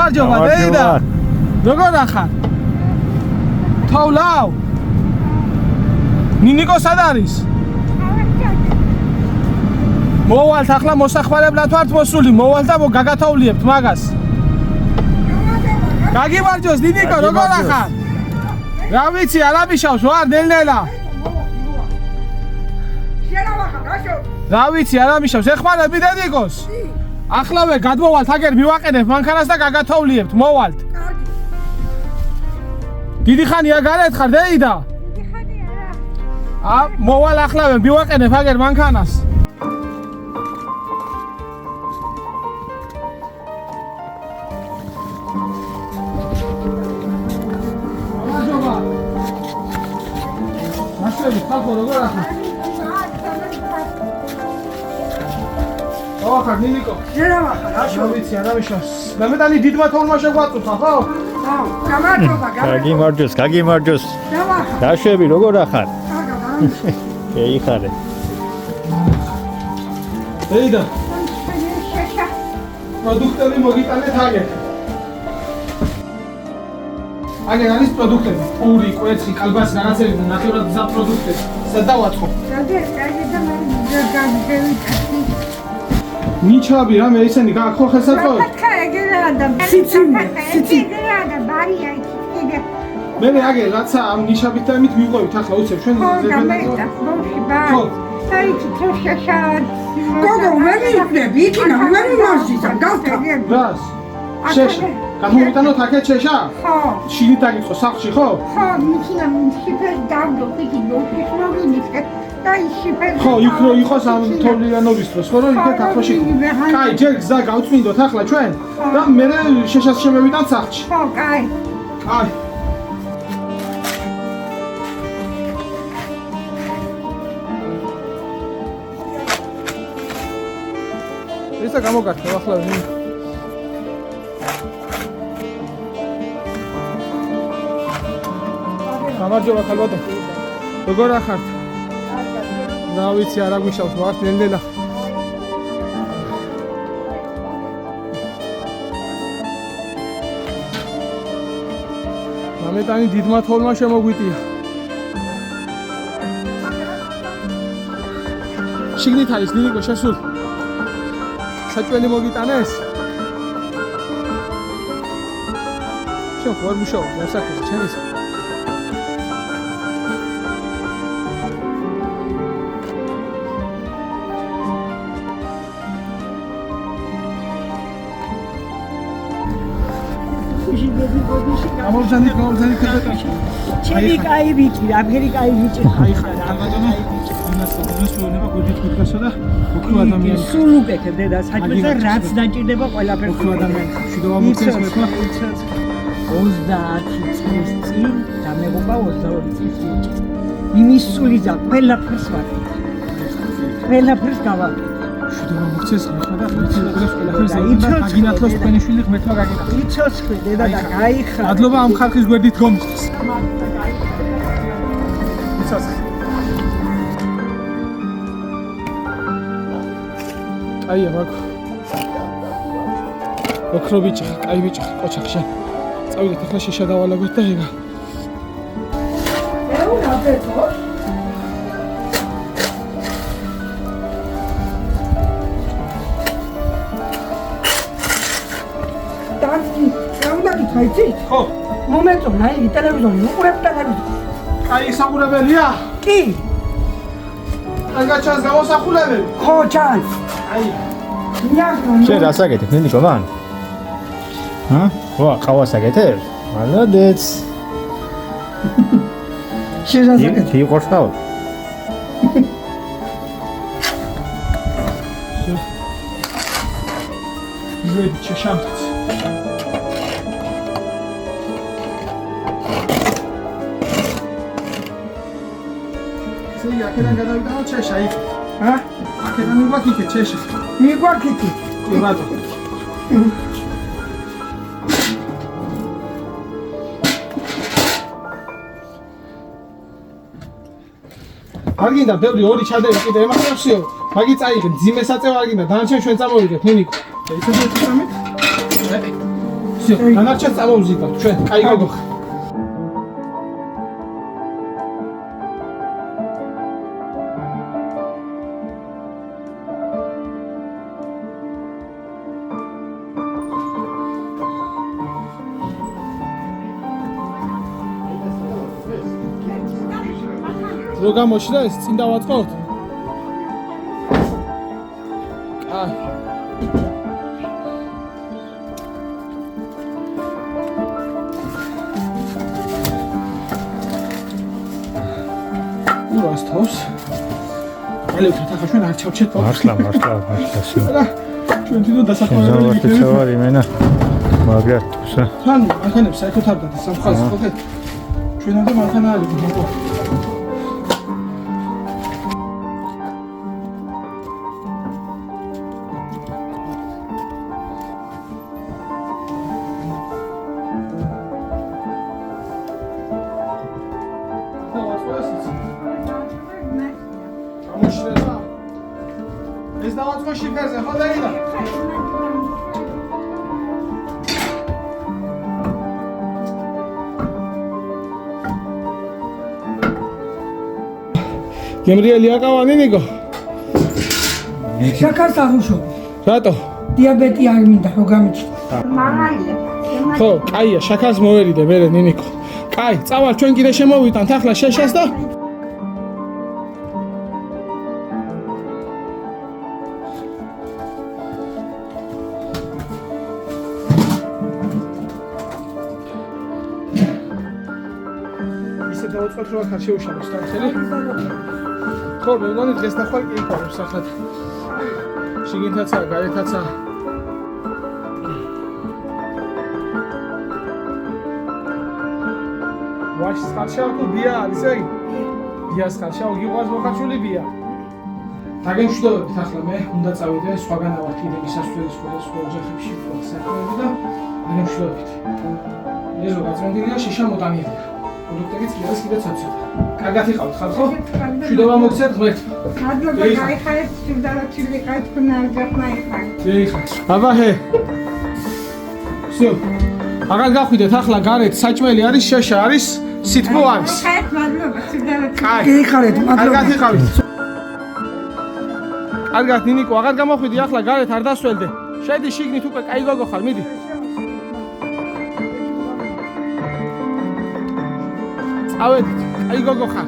გამარჯობა დეიდა როგორ ახარ თავლავ ნინიკო სად არის მოვალთ ახლა მოსახმარებლად ვართ მოსული მოვალთ და გაგათოვლიებთ მაგას გაგიმარჯოს ნინიკო როგორ ახარ რა ვიცი არაბიშავს ვარ ნელ-ნელა რა ვიცი არამიშავს ეხმარები დედიკოს ახლავე გადმოვალთ აგერ მივაყენებ მანქანას და გაგათოვლიებთ მოვალთ დიდი ხანია გარეთ ხარ დეიდა დიდი ხანი არა მოვალ ახლავე მივაყენებ აგერ მანქანას გამარჯობა მასები ხალხო როგორ ახარ ახარ ნინიკო რა ვიცი არავიშავს მემედანი დიდმა თორმა შეგვაწუხა ხო გამარჯობა გაგიმარჯოს დაშვები როგორ ახარ ეიხარე ეიდა პროდუქტები მოგიტანეთ აგერ არის პროდუქტები პური კვეცი კალბასი რაღაცები ნატურალ გზა პროდუქტები სადავაწყო ნიჩაბი რამე ისენი გაქო ხესაწოი მე აგერ რაცა ამ ნიჩაბით და იმით მივყვებით ახლა უცებ ჩვენ გოგო მე მივყვები იქინა მე მიმარჯვიდა გავთა რას შეშა გამოვიტანოთ აქეთ შეშა ხო შინით აგიწყო სახლში ხო ხო მიქინა შიფერ დავდო იქი ლოქის მოგინიხე ხო, იქ რო იყოს ამ თოვლიანობის დროს, ხო, რომ იქეთ ახლოში. კაი, ჯერ გზა გავწმინდოთ ახლა ჩვენ და მე შეშას შემევიდან სახლში. ხო, კაი. კაი. ისა გამოგართო ახლა ვინ? გამარჯობა ხალბატონ. როგორ ახართ? რა ვიცი არა გვიშავს ვართ ნელ-ნელა მამეტანი დიდმა თოლმა შემოგვიტია შიგნით არის ნინიკო შესულ საჭველი მოგიტანეს შენ ხوار მუშაობ მოსაკეთე ჩემის გამოვზანით ჩემი კაი ვიჭი, აბგერი კაი ვიჭი. აი ხარ, ალბათონა იმას უნება გუდით გითხრასო და ოქრო ადამიანი. სულ უკეთებ დედა, საჭმელზე რაც დაჭირდება ყველაფერს. ოქრო ადამიანი. შედავა მოხდეს მეთქვა 30 წლის წინ დამეგობა 22 წლის წინ. იმის სულიზა ყველაფერს ვაკეთე. ყველაფერს გავაკეთე. შედავა მოხდეს ხა და ყველაფერს აგინათლოს თქვენი შვილი ღმერთმა გაგიტანოს. იცოცხლე დედა და გაიხარ. ადლობა ამ ხალხის გვერდით გომწეს. იცოცხლე. აია მაგ. ოქრო ბიჭი, კაი ბიჭი, ყოჩახშა. წავიდეთ ახლა შეშა დავალაგოთ და ეგა. ეუნა ბეთო. ხო, მომეწონა იგი ტელევიზორი უყურებ ტელევიზორს. აი საყურებელია? კი. აგაჩას გამოსახულებელი? ხო, ჩანს. აი. შენ რას აკეთებ ნინიკო მან? ვა, ყავას აკეთებ? მალადეც. შენ რას აკეთებ? იყორს ყავა? ზედი შეშამთ. აქედან გადავიდანო ჩეშა იქ. აქედან მიგვაქვს იქ ჩეშა. მიგვაქვს იქ. კი ბატონო. არ გინდა ბევრი ორი ჩადები კიდე ემახსოვსიო. მაგი წაიღე ძიმე საწევ არ გინდა დანარჩენ ჩვენ წამოვიდეთ ნინიკო. ისე წამით. всё, დანარჩენს წამოვზიდავთ ჩვენ. კაი გოგო. რო გამოშრა ეს წინ დავაწყოთ? კაი. ურას თავს. ელევთ ახლა ჩვენ არ ჩავჩეთ. მართლა სულ. და ჩვენ თვითონ დასაქმებელი ზავართ ვიქნებით. ცევარი მენა. მაგრამ თუსა. თან მანქანებს საერთოდ არ დადის სამხაზს ხოხეთ. ჩვენამდე მანქანა არის გოგო. ეს დავაწყო შიფერზე, ხო დაიდა? გემრიელი აყავანი ნიკო? შაქარს აღუშო. რატო? დიაბეტი არ მინდა რომ გამიჩნდა. ხო, კაია, შაქარს მოვერიდე მერე ნინიკო. კაი, წავალ ჩვენ კიდე შემოვიტანთ ახლა შეშას და ისე დავუწყოთ რომ ახლა შეუშალოს თანხელი. ხო, მე მგონი დღეს ნახვალ კი იქარებს ახლა. შიგნითაცაა, გარეთაცაა. ვაშ სკარშავ თუ ბია არის აი? ბია სკარშავ გიყვარს მოხარშული ბია. დაგემშვიდობებით ახლა მე უნდა წავიდე სხვაგან ავარ კიდე მისასვლელის სხვადასხვა ოჯახებში საქმეები და დაგემშვიდობებით. ეს რო გაწმენდილია შეშა მოტანილია. პროდუქტებიც კი არის კიდე ცოტა. კარგად იყავთ ხარ ხო? მშვიდობა მოგცეთ ღმერთ. მადლობა, გაიხარეთ, სიძალათი ვიყავით, ხნარგახმა იყავით. დიახ. აბაჰე. всё. აღარ გახვიდეთ ახლა გარეთ საჭმელი არის, შეშა არის, სითბო არის. გაიხარეთ, მადლობა, სიძალათი. კაი. გაიხარეთ, მადლობა. კარგად იყავით. კარგად ნინიკო, აღარ გამოხვიდი ახლა გარეთ არ დასველდე. შედი შიგნით უკვე კაი გოგო ხარ, მიდი. წავედით, კაი გოგო ხარ.